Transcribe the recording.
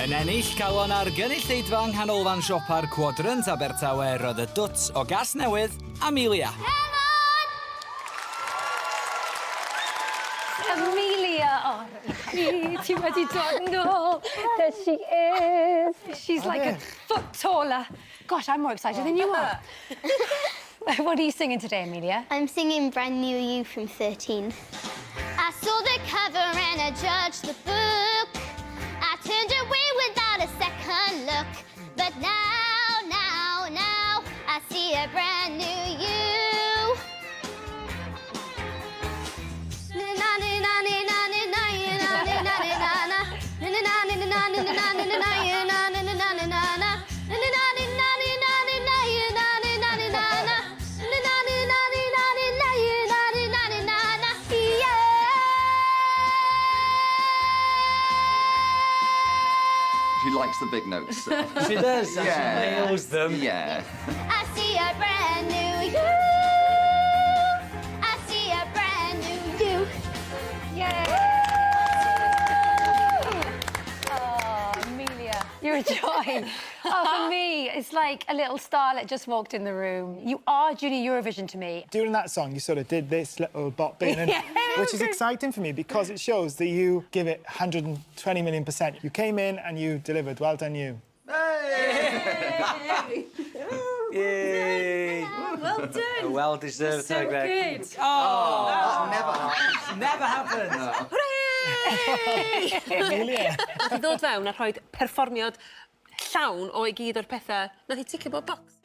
Yn ennill calon ar gynulleidfa yng nghanolfan siopa'r Quadrant Abertawe roedd y dwt o gas newydd, Amelia. Amelia! Oh, ti wedi dod nôl. There she is. She's like a foot taller. Gosh, I'm more excited than you are. What are you singing today, Amelia? I'm singing Brand New You from 13. I saw the cover and I judged the book. I turned away without a second look. But now, I see a brand new you. She likes the big notes. She does, she nails them. Yeah. I see a brand new you. I see a brand new you. Yay! Oh, Amelia, you're a joy. Oh, for me, it's like a little starlet just walked in the room. You are Junior Eurovision to me. During that song, you sort of did this little bop bit, which is exciting for me because it shows that you give it 120 million%. You came in and you delivered. Well done, you. Hey! Yay! Well done. A well-deserved So Greg. good. Oh! Never happened. Hooray! Amelia. Nath I ddod fewn a rhoi perfformiad llawn o i gyd o'r pethau. Nath I ticio bob box.